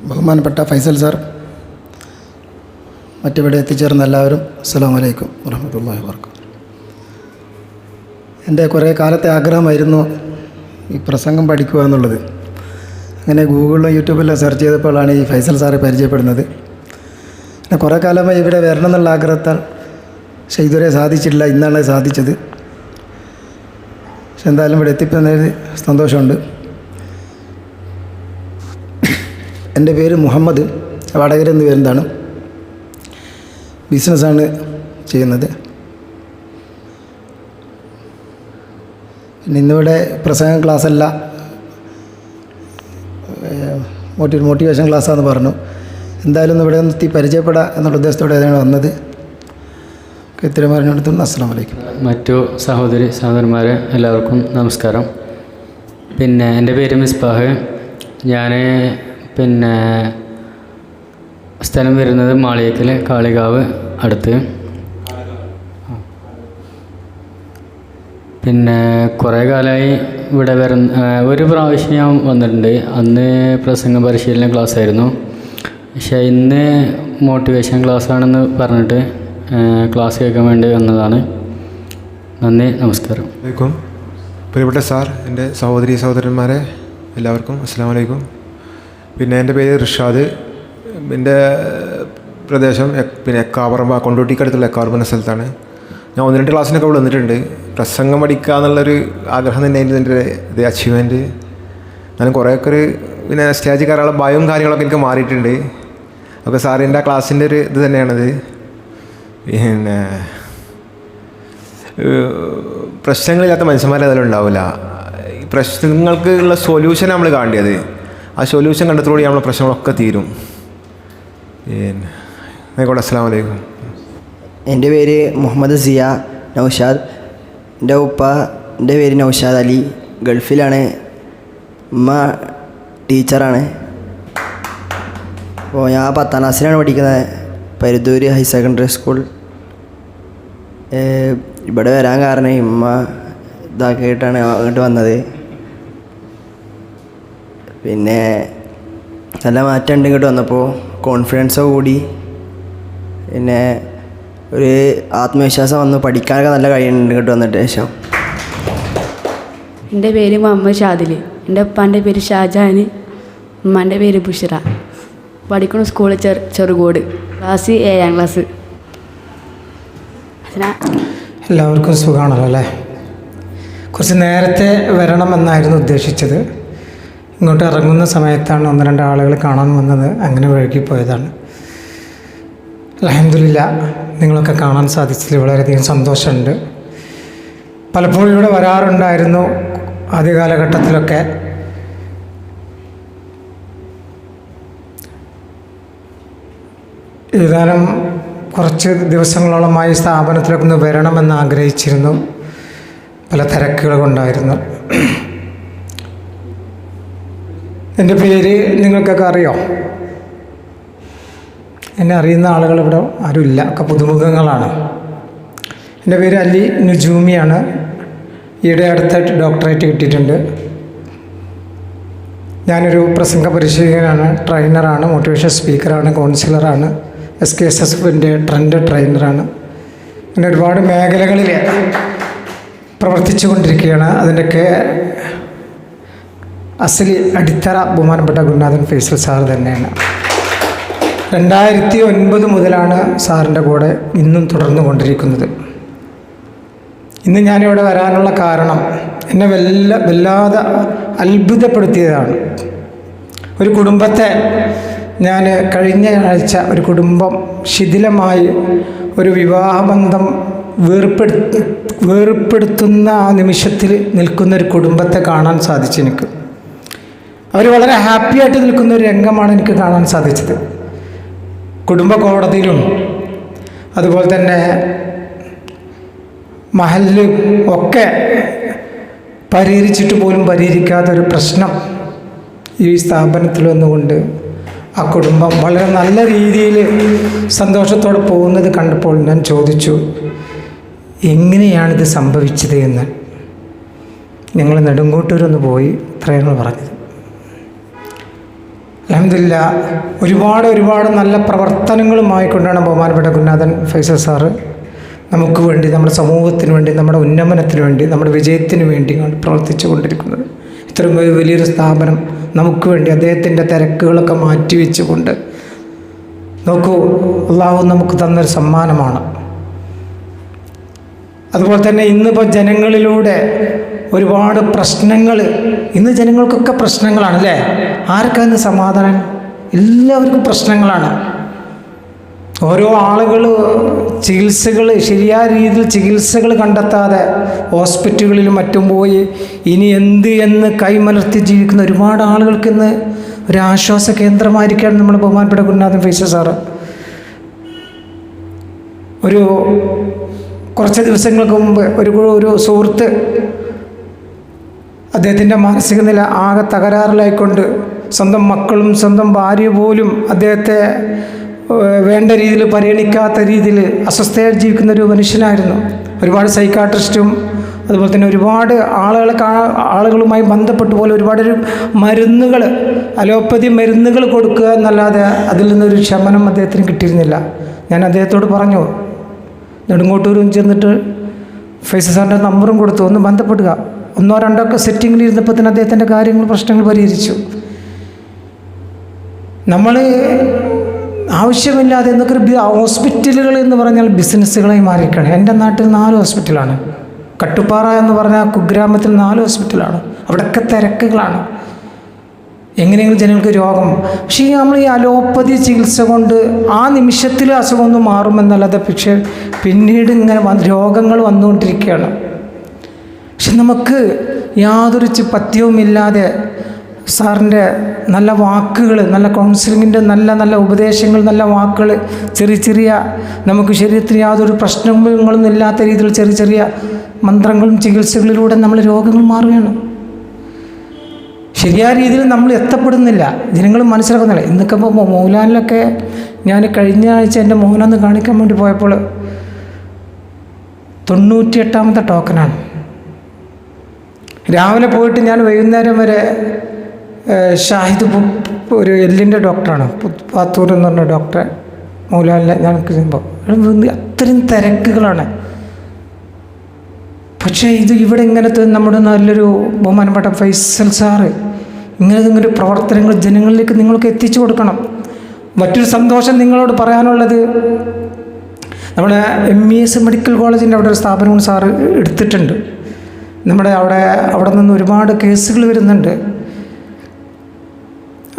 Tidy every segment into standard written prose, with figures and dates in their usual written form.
ബഹുമാനപ്പെട്ട ഫൈസൽ സാർ, മറ്റിവിടെ എത്തിച്ചേർന്ന എല്ലാവരും അസ്സലാമു അലൈക്കും വറഹ്മത്തുള്ളാഹി വബറകാതുഹു. എൻ്റെ കുറേ കാലത്തെ ആഗ്രഹമായിരുന്നു ഈ പ്രസംഗം പഠിക്കുക എന്നുള്ളത്. അങ്ങനെ ഗൂഗിളിലും യൂട്യൂബിലും സെർച്ച് ചെയ്തപ്പോഴാണ് ഈ ഫൈസൽ സാറെ പരിചയപ്പെടുന്നത്. പിന്നെ കുറേ കാലമായി ഇവിടെ വരണം എന്നുള്ള ആഗ്രഹത്താൽ പക്ഷേ ഇതുവരെ സാധിച്ചിട്ടില്ല. ഇന്നാണ് സാധിച്ചത്. പക്ഷെ എന്തായാലും ഇവിടെ എത്തിപ്പെടുന്നതിൽ സന്തോഷമുണ്ട്. എൻ്റെ പേര് മുഹമ്മദ്, വടകര എന്ന് പേരെന്താണ്. ബിസിനസ്സാണ് ചെയ്യുന്നത്. പിന്നെ ഇന്നിവിടെ പ്രസംഗം ക്ലാസ്സല്ല, മോട്ടിവേഷൻ ക്ലാസ്സാണെന്ന് പറഞ്ഞു. എന്തായാലും ഇവിടെ ഒന്ന് എത്തി പരിചയപ്പെടാം എന്നുള്ള ഉദ്ദേശത്തോടെയാണ് വന്നത്. ഇത്രയും പറഞ്ഞെടുത്തു. അസ്സലാമു അലൈക്കും. മറ്റു സഹോദരന്മാരെ എല്ലാവർക്കും നമസ്കാരം. പിന്നെ എൻ്റെ പേര് മിസ്ബാഹ്. ഞാൻ സ്ഥലം വരുന്നത് മാളിയേക്കൽ, കാളികാവ് അടുത്ത്. പിന്നെ കുറേ കാലമായി ഇവിടെ ഒരു പ്രാവശ്യം ഞാൻ വന്നിട്ടുണ്ട്. അന്ന് പ്രസംഗ പരിശീലന ക്ലാസ് ആയിരുന്നു. പക്ഷേ ഇന്ന് മോട്ടിവേഷൻ ക്ലാസ്സാണെന്ന് പറഞ്ഞിട്ട് ക്ലാസ് കേൾക്കാൻ വേണ്ടി വന്നതാണ്. നന്ദി, നമസ്കാരം. വലൈക്കും. പ്രിയപ്പെട്ട സാർ, എൻ്റെ സഹോദരന്മാരെ എല്ലാവർക്കും അസ്സലാമു അലൈക്കും. പിന്നെ എൻ്റെ പേര് റിഷാദ്. എൻ്റെ പ്രദേശം എക്കാപറമ്പ, കൊണ്ടോട്ടിക്കടുത്തുള്ള എക്കാപറമ്പ എന്ന സ്ഥലത്താണ്. ഞാൻ 1-2 ക്ലാസ്സിനൊക്കെ ഇവിടെ വന്നിട്ടുണ്ട്. പ്രസംഗം പഠിക്കുക എന്നുള്ളൊരു ആഗ്രഹം തന്നെയായിരുന്നു എൻ്റെ അച്ചീവ്മെൻറ്റ്. ഞാൻ കുറേയൊക്കെ പിന്നെ സ്റ്റേജിൽ കയറാനുള്ള ഭയവും കാര്യങ്ങളൊക്കെ എനിക്ക് മാറിയിട്ടുണ്ട്. ഒക്കെ സാറിൻ്റെ ക്ലാസ്സിൻ്റെ ഒരു ഇത് തന്നെയാണത്. പിന്നെ പ്രശ്നങ്ങളില്ലാത്ത മനുഷ്യന്മാരെ അതിലും ഉണ്ടാവില്ല. ഈ പ്രശ്നങ്ങൾക്ക് ഉള്ള സൊല്യൂഷൻ നമ്മൾ കാണേണ്ടത്. ആ സൊല്യൂഷൻ കണ്ടെത്തോടെ നമ്മളെ പ്രശ്നങ്ങളൊക്കെ തീരും. പിന്നെ ആയിക്കോട്ടെ. അസ്സലാമു അലൈക്കും. എൻ്റെ പേര് മുഹമ്മദ് സിയ നൗഷാദ്. എൻ്റെ പേര് നൗഷാദ് അലി. ഗൾഫിലാണ്. ഉമ്മ ടീച്ചറാണ്. അപ്പോൾ ഞാൻ 10ാം ക്ലാസ്സിലാണ് പഠിക്കുന്നത്, പരുത്തൂർ ഹയർ സെക്കൻഡറി സ്കൂൾ. ഇവിടെ വരാൻ കാരണം ഉമ്മ ഇതാക്കിയിട്ടാണ് അങ്ങോട്ട് വന്നത്. പിന്നെ നല്ല മാറ്റമുണ്ട് ഇങ്ങോട്ട് വന്നപ്പോൾ. കോൺഫിഡൻസ് കൂടി, പിന്നെ ഒരു ആത്മവിശ്വാസം വന്നു. പഠിക്കാനൊക്കെ നല്ല കഴിയുന്നുണ്ട് ഇങ്ങോട്ട് വന്നിട്ട് ശേഷം. എൻ്റെ പേര് മുഹമ്മദ് ഷാദിൽ. എൻ്റെ ഉപ്പാൻ്റെ പേര് ഷാജഹാൻ, ഉമ്മാൻ്റെ പേര് ബുഷറ. പഠിക്കുന്ന സ്കൂളിൽ ചെറുകോട്, ക്ലാസ് 7ാം ക്ലാസ്. എല്ലാവർക്കും സുഖമാണല്ലോ അല്ലേ? കുറച്ച് നേരത്തെ വരണമെന്നായിരുന്നു ഉദ്ദേശിച്ചത്. ഇങ്ങോട്ട് ഇറങ്ങുന്ന സമയത്താണ് 1-2 ആളുകൾ കാണാൻ വന്നത്. അങ്ങനെ വഴുകിപ്പോയതാണ്. അൽഹംദുലില്ലാ, നിങ്ങളൊക്കെ കാണാൻ സാധിച്ചതിൽ വളരെയധികം സന്തോഷമുണ്ട്. പലപ്പോഴും ഇവിടെ വരാറുണ്ടായിരുന്നു ആദ്യ കാലഘട്ടത്തിലൊക്കെ. ഏതാനും കുറച്ച് ദിവസങ്ങളോളമായി സ്ഥാപനത്തിലൊക്കെ ഒന്ന് വരണമെന്ന് ആഗ്രഹിച്ചിരുന്നു. പല തിരക്കുകൾ കൊണ്ടായിരുന്നു. എൻ്റെ പേര് നിങ്ങൾക്കൊക്കെ അറിയോ? എന്നെ അറിയുന്ന ആളുകൾ ഇവിടെ ആരുമില്ല, ഒക്കെ പുതുമുഖങ്ങളാണ്. എൻ്റെ പേര് അലി നുജൂമിയാണ്. ഈയിടെ അടുത്തായിട്ട് ഡോക്ടറേറ്റ് കിട്ടിയിട്ടുണ്ട്. ഞാനൊരു പ്രസംഗ പരിശീലകനാണ്, ട്രെയിനറാണ്, മോട്ടിവേഷൻ സ്പീക്കറാണ്, കൗൺസിലറാണ്, SKSSFൻ്റെ ട്രെയിനറാണ്. അങ്ങനെ ഒരുപാട് മേഖലകളിൽ പ്രവർത്തിച്ചു കൊണ്ടിരിക്കുകയാണ്. അതിൻ്റെയൊക്കെ അസലി അടിത്തറ ബഹുമാനപ്പെട്ട ഗുരുനാഥൻ ഫൈസൽ സാർ തന്നെയാണ്. 2009 മുതലാണ് സാറിൻ്റെ കൂടെ ഇന്നും തുടർന്നു കൊണ്ടിരിക്കുന്നത്. ഇന്ന് ഞാനിവിടെ വരാനുള്ള കാരണം എന്നെ വല്ലാതെ അത്ഭുതപ്പെടുത്തിയതാണ്. ഒരു കുടുംബത്തെ ഞാൻ കഴിഞ്ഞ ആഴ്ച ഒരു കുടുംബം ശിഥിലമായി ഒരു വിവാഹബന്ധം വേർപ്പെടുത്തുന്ന ആ നിമിഷത്തിൽ നിൽക്കുന്നൊരു കുടുംബത്തെ കാണാൻ സാധിച്ചു എനിക്ക്. അവർ വളരെ ഹാപ്പിയായിട്ട് നിൽക്കുന്ന ഒരു രംഗമാണ് എനിക്ക് കാണാൻ സാധിച്ചത്. കുടുംബ കോടതിയിലും അതുപോലെ തന്നെ മഹല്ലും ഒക്കെ പരിഹരിച്ചിട്ട് പോലും പരിഹരിക്കാത്തൊരു പ്രശ്നം ഈ സ്ഥാപനത്തിൽ വന്നുകൊണ്ട് ആ കുടുംബം വളരെ നല്ല രീതിയിൽ സന്തോഷത്തോടെ പോകുന്നത് കണ്ടപ്പോൾ ഞാൻ ചോദിച്ചു, എങ്ങനെയാണിത് സംഭവിച്ചത് എന്ന്. ഞങ്ങൾ നെടുങ്കോട്ടൂരൊന്ന് പോയി ഇത്രയാണ് പറഞ്ഞത്. അൽഹംദുലില്ലാ ഒരുപാട് നല്ല പ്രവർത്തനങ്ങളുമായി കൊണ്ടാണ് ബഹുമാനപ്പെട്ട ഗുരുനാഥൻ ഫൈസൽ സാറ് നമുക്ക് വേണ്ടി, നമ്മുടെ സമൂഹത്തിന് വേണ്ടി, നമ്മുടെ ഉന്നമനത്തിന് വേണ്ടി, നമ്മുടെ വിജയത്തിന് വേണ്ടി പ്രവർത്തിച്ചു കൊണ്ടിരിക്കുന്നത്. ഇത്രയും വലിയൊരു സ്ഥാപനം നമുക്ക് വേണ്ടി അദ്ദേഹത്തിൻ്റെ തിരക്കുകളൊക്കെ മാറ്റിവെച്ചുകൊണ്ട്, നോക്കൂ, അള്ളാഹു നമുക്ക് തന്നൊരു സമ്മാനമാണ്. അതുപോലെ തന്നെ ഇന്നിപ്പോൾ ജനങ്ങളിലൂടെ ഒരുപാട് പ്രശ്നങ്ങൾ, ഇന്ന് ജനങ്ങൾക്കൊക്കെ പ്രശ്നങ്ങളാണ് അല്ലേ? ആർക്കാ ഇന്ന് സമാധാനം? എല്ലാവർക്കും പ്രശ്നങ്ങളാണ്. ഓരോ ആളുകൾ ചികിത്സകൾ, ശരിയായ രീതിയിൽ ചികിത്സകൾ കണ്ടെത്താതെ ഹോസ്പിറ്റലുകളിലും മറ്റും പോയി ഇനി എന്ന് കൈമലർത്തി ജീവിക്കുന്ന ഒരുപാട് ആളുകൾക്ക് ഇന്ന് ഒരാശ്വാസ കേന്ദ്രമായിരിക്കുകയാണ് നമ്മൾ ബഹുമാനപ്പെട്ട ഗുരുനാഥൻ ഫൈസൽ സാറ്. കുറച്ച് ദിവസങ്ങൾക്ക് മുമ്പ് ഒരു സുഹൃത്ത് അദ്ദേഹത്തിൻ്റെ മാനസിക നില ആകെ തകരാറിലായിക്കൊണ്ട് സ്വന്തം മക്കളും സ്വന്തം ഭാര്യ പോലും അദ്ദേഹത്തെ വേണ്ട രീതിയിൽ പരിഗണിക്കാത്ത രീതിയിൽ അസ്വസ്ഥയായി ജീവിക്കുന്ന ഒരു മനുഷ്യനായിരുന്നു. ഒരുപാട് സൈക്കാട്രിസ്റ്റും അതുപോലെ തന്നെ ഒരുപാട് ആളുകളുമായി ബന്ധപ്പെട്ട് പോലെ ഒരുപാട് മരുന്നുകൾ, അലോപ്പതി മരുന്നുകൾ കൊടുക്കുക എന്നല്ലാതെ അതിൽ നിന്നൊരു ശമനം അദ്ദേഹത്തിന് കിട്ടിയിരുന്നില്ല. ഞാൻ അദ്ദേഹത്തോട് പറഞ്ഞു, നെടുങ്ങോട്ടൂരും ചെന്നിട്ട് ഫൈസൽ സാറിൻ്റെ നമ്പറും കൊടുത്തു, ഒന്ന് ബന്ധപ്പെടുക. 1-2 സെറ്റിങ്ങിൽ ഇരുന്നപ്പോൾ തന്നെ അദ്ദേഹത്തിൻ്റെ പ്രശ്നങ്ങൾ പരിഹരിച്ചു. നമ്മൾ ആവശ്യമില്ലാതെ എന്നൊക്കെ ഹോസ്പിറ്റലുകൾ എന്ന് പറഞ്ഞാൽ ബിസിനസ്സുകളായി മാറിയിരിക്കുകയാണ്. എൻ്റെ നാട്ടിൽ 4 ഹോസ്പിറ്റലാണ്. കട്ടുപ്പാറ എന്ന് പറഞ്ഞാൽ കുഗ്രാമത്തിൽ 4 ഹോസ്പിറ്റലാണ്. അവിടെയൊക്കെ തിരക്കുകളാണ്. എങ്ങനെയെങ്കിലും ജനങ്ങൾക്ക് രോഗം, പക്ഷേ നമ്മൾ ഈ അലോപ്പതി ചികിത്സ കൊണ്ട് ആ നിമിഷത്തിൽ അസുഖമൊന്നും മാറുമെന്നല്ലാതെ, പക്ഷേ പിന്നീട് ഇങ്ങനെ രോഗങ്ങൾ വന്നുകൊണ്ടിരിക്കുകയാണ്. പക്ഷെ നമുക്ക് യാതൊരു പഥ്യവുമില്ലാതെ സാറിൻ്റെ നല്ല വാക്കുകൾ, നല്ല കൗൺസിലിങ്ങിൻ്റെ നല്ല ഉപദേശങ്ങൾ, നല്ല വാക്കുകൾ, ചെറിയ നമുക്ക് ശരീരത്തിന് യാതൊരു പ്രശ്നങ്ങളൊന്നും ഇല്ലാത്ത രീതിയിൽ ചെറിയ മന്ത്രങ്ങളും ചികിത്സകളിലൂടെ നമ്മൾ രോഗങ്ങൾ മാറുകയാണ്. ശരിയായ രീതിയിൽ നമ്മൾ എത്തപ്പെടുന്നില്ല, ജനങ്ങൾ മനസ്സിലാക്കുന്നില്ല. ഇന്നൊക്കെ ഇപ്പോൾ മൗലാനിലൊക്കെ ഞാൻ കഴിഞ്ഞ ആഴ്ച എൻ്റെ മോനൊന്ന് കാണിക്കാൻ വേണ്ടി പോയപ്പോൾ 98ാമത്തെ ടോക്കനാണ്. രാവിലെ പോയിട്ട് ഞാൻ വൈകുന്നേരം വരെ ഷാഹിദ് ഒരു എല്ലിൻ്റെ ഡോക്ടറാണ്, പാത്തൂർ എന്ന് പറഞ്ഞ ഡോക്ടറെ മൗലാനിലെ ഞാൻ ചെയ്യുമ്പോൾ അത്രയും തിരക്കുകളാണ്. പക്ഷേ ഇവിടെ ഇങ്ങനത്തെ നമ്മുടെ നല്ലൊരു ബഹുമാനപ്പെട്ട ഫൈസൽ സാറ് ഇങ്ങനത്തെ പ്രവർത്തനങ്ങൾ ജനങ്ങളിലേക്ക് നിങ്ങൾക്ക് എത്തിച്ചു കൊടുക്കണം. മറ്റൊരു സന്തോഷം നിങ്ങളോട് പറയാനുള്ളത്, നമ്മുടെ MES മെഡിക്കൽ കോളേജിൻ്റെ അവിടെ ഒരു സ്ഥാപനവും സാറ് എടുത്തിട്ടുണ്ട്. നമ്മുടെ അവിടെ നിന്ന് ഒരുപാട് കേസുകൾ വരുന്നുണ്ട്.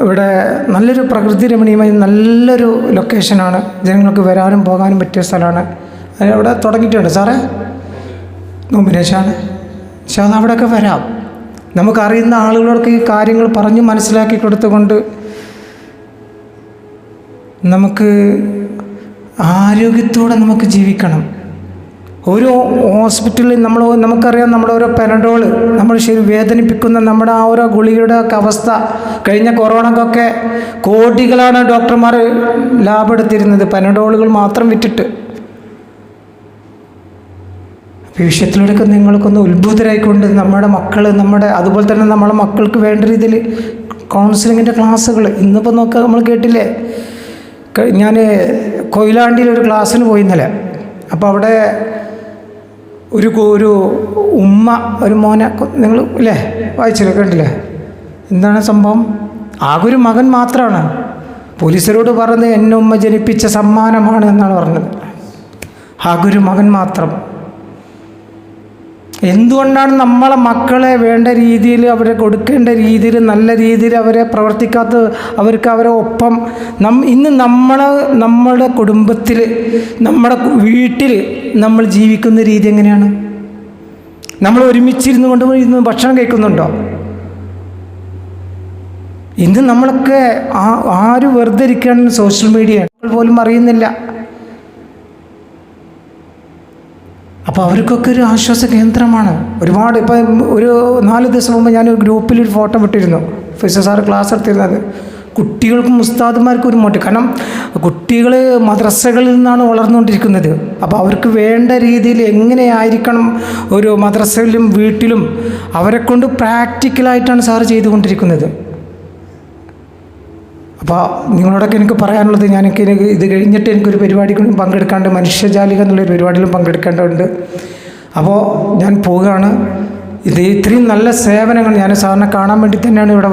ഇവിടെ നല്ലൊരു പ്രകൃതി രമണീയമായി നല്ലൊരു ലൊക്കേഷനാണ്, ജനങ്ങൾക്ക് വരാനും പോകാനും പറ്റിയ സ്ഥലമാണ്. അവിടെ തുടങ്ങിയിട്ടുണ്ട് സാറേ, നോമിനേഷനാണ്. പക്ഷേ അത് അവിടെയൊക്കെ വരാം. നമുക്കറിയുന്ന ആളുകളൊക്കെ ഈ കാര്യങ്ങൾ പറഞ്ഞ് മനസ്സിലാക്കി കൊടുത്തുകൊണ്ട് നമുക്ക് ആരോഗ്യത്തോടെ നമുക്ക് ജീവിക്കണം. ഓരോ ഹോസ്പിറ്റലിൽ നമുക്കറിയാം, നമ്മുടെ ഓരോ പെനഡോൾ നമ്മൾ വേദനിപ്പിക്കുന്ന നമ്മുടെ ആ ഓരോ ഗുളികയുടെ ഒക്കെ അവസ്ഥ. കഴിഞ്ഞ കൊറോണക്കൊക്കെ കോടികളാണ് ഡോക്ടർമാർ ലാഭമെടുത്തിരുന്നത് പെനഡോളുകൾ മാത്രം വിറ്റിട്ട്. ഈ വിഷയത്തിലൂടെയൊക്കെ നിങ്ങൾക്കൊന്ന് ഉത്ഭുതരായിക്കൊണ്ട് അതുപോലെ തന്നെ നമ്മളെ മക്കൾക്ക് വേണ്ട രീതിയിൽ കൗൺസിലിങ്ങിൻ്റെ ക്ലാസ്സുകൾ ഇന്നിപ്പോൾ നോക്കുക, നമ്മൾ കേട്ടില്ലേ, ഞാൻ കൊയിലാണ്ടിയിൽ ഒരു ക്ലാസ്സിന് പോയി ഇന്നലെ. അപ്പോൾ അവിടെ ഒരു ഉമ്മ ഒരു മോനെ, നിങ്ങൾ ഇല്ലേ വായിച്ചില്ലേ, കണ്ടില്ലേ, എന്താണ് സംഭവം? ആകെ ഒരു മകൻ മാത്രമാണ്. പോലീസരോട് പറഞ്ഞത് എന്നെ ഉമ്മ ജനിപ്പിച്ച സമ്മാനമാണ് എന്നാണ് പറഞ്ഞത്. ആകെ ഒരു മകൻ മാത്രം. എന്തുകൊണ്ടാണ് നമ്മളെ മക്കളെ വേണ്ട രീതിയിൽ അവരെ കൊടുക്കേണ്ട രീതിയിൽ നല്ല രീതിയിൽ അവരെ പ്രവർത്തിക്കാത്തത്? അവരെ ഒപ്പം ഇന്ന് നമ്മുടെ കുടുംബത്തിൽ നമ്മുടെ വീട്ടിൽ നമ്മൾ ജീവിക്കുന്ന രീതി എങ്ങനെയാണ്? നമ്മൾ ഒരുമിച്ചിരുന്നു കൊണ്ട് ഇന്ന് ഭക്ഷണം കഴിക്കുന്നുണ്ടോ? ഇന്ന് നമ്മളൊക്കെ ആര് വെറുതെ ഇരിക്കുകയാണെങ്കിൽ സോഷ്യൽ മീഡിയ പോലും അറിയുന്നില്ല. അപ്പോൾ അവർക്കൊക്കെ ഒരു ആശ്വാസ കേന്ദ്രമാണ്. ഒരുപാട് ഇപ്പം ഒരു 4 ദിവസം മുമ്പ് ഞാനൊരു ഗ്രൂപ്പിലൊരു ഫോട്ടോ വിട്ടിരുന്നു. ഫൈസൽ സാറ് ക്ലാസ് എടുത്തിരുന്നത് കുട്ടികൾക്കും ഉസ്താദുമാർക്കും ഒരു മോട്ടി. കാരണം കുട്ടികൾ മദ്രസകളിൽ നിന്നാണ് വളർന്നുകൊണ്ടിരിക്കുന്നത്. അപ്പോൾ അവർക്ക് വേണ്ട രീതിയിൽ എങ്ങനെയായിരിക്കണം ഒരു മദ്രസയിലും വീട്ടിലും അവരെ കൊണ്ട് പ്രാക്ടിക്കലായിട്ടാണ് സാറ് ചെയ്തുകൊണ്ടിരിക്കുന്നത്. അപ്പോൾ നിങ്ങളോടൊക്കെ എനിക്ക് പറയാനുള്ളത്, എനിക്ക് ഇത് കഴിഞ്ഞിട്ട് എനിക്കൊരു പരിപാടികളും പങ്കെടുക്കാണ്ട്, മനുഷ്യജാലിക എന്നുള്ളൊരു പരിപാടിയിലും പങ്കെടുക്കേണ്ടതുണ്ട്. അപ്പോൾ ഞാൻ പോവുകയാണ്. ഇത് ഇത്രയും നല്ല സേവനങ്ങൾ ഞാൻ സാറിനെ കാണാൻ വേണ്ടി തന്നെയാണ് ഇവിടെ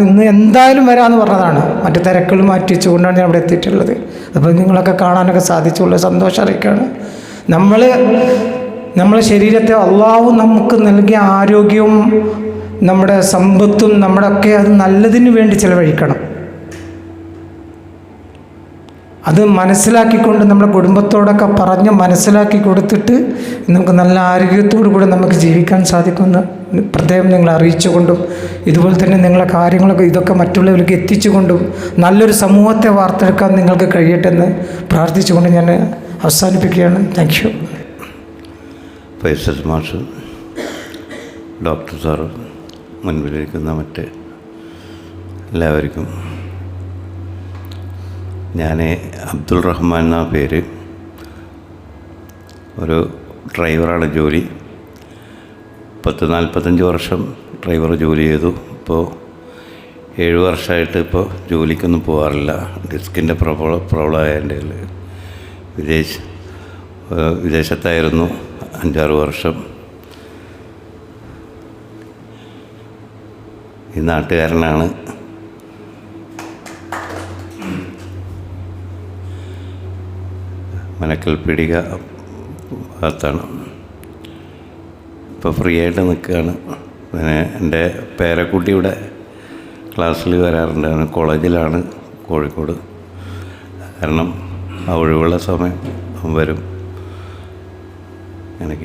ഇന്ന് എന്തായാലും വരാമെന്ന് പറഞ്ഞതാണ്. മറ്റു തിരക്കുകൾ മാറ്റി വെച്ചുകൊണ്ടാണ് ഞാൻ ഇവിടെ എത്തിയിട്ടുള്ളത്. അപ്പോൾ നിങ്ങളൊക്കെ കാണാനൊക്കെ സാധിച്ചുള്ള സന്തോഷം അറിയിക്കുകയാണ്. നമ്മളെ ശരീരത്തെ അള്ളാഹു നമുക്ക് നൽകിയ ആരോഗ്യവും നമ്മുടെ സമ്പത്തും നമ്മുടെ ഒക്കെ അത് നല്ലതിന് വേണ്ടി ചിലവഴിക്കണം. അത് മനസ്സിലാക്കിക്കൊണ്ട് നമ്മുടെ കുടുംബത്തോടൊക്കെ പറഞ്ഞ് മനസ്സിലാക്കി കൊടുത്തിട്ട് നമുക്ക് നല്ല ആരോഗ്യത്തോടു കൂടെ നമുക്ക് ജീവിക്കാൻ സാധിക്കുമെന്ന് പ്രത്യേകം നിങ്ങളെ അറിയിച്ചുകൊണ്ടും, ഇതുപോലെ തന്നെ നിങ്ങളെ കാര്യങ്ങളൊക്കെ ഇതൊക്കെ മറ്റുള്ളവർക്ക് എത്തിച്ചുകൊണ്ടും നല്ലൊരു സമൂഹത്തെ വാർത്തെടുക്കാൻ നിങ്ങൾക്ക് കഴിയട്ടെന്ന് പ്രാർത്ഥിച്ചുകൊണ്ട് ഞാൻ അവസാനിപ്പിക്കുകയാണ്. Thank you. ഫൈസൽ മാഷ്, ഡോക്ടർ സാറ്, മുൻപിലിരിക്കുന്ന മറ്റ് എല്ലാവർക്കും, ഞാൻ അബ്ദുൾ റഹ്മാൻ എന്ന പേര്, ഒരു ഡ്രൈവറാണ് ജോലി. 40-45 വർഷം ഡ്രൈവർ ജോലി ചെയ്തു. ഇപ്പോൾ 7 വർഷമായിട്ട് ഇപ്പോൾ ജോലിക്കൊന്നും പോകാറില്ല. ഡിസ്കിൻ്റെ പ്രോബ്ലം ആയതിൻ്റെ വിദേശത്തായിരുന്നു 5-6 വർഷം. ഈ നാട്ടുകാരനാണ്. മനക്കൽപ്പിടിക ഭാഗത്താണ്. ഇപ്പോൾ ഫ്രീ ആയിട്ട് നിൽക്കുകയാണ്. പിന്നെ എൻ്റെ പേരക്കുട്ടി ഇവിടെ ക്ലാസ്സിൽ വരാറുണ്ട്. അവന് കോളേജിലാണ്, കോഴിക്കോട്. കാരണം ആ ഒഴിവുള്ള സമയം അവൻ വരും. എനിക്ക്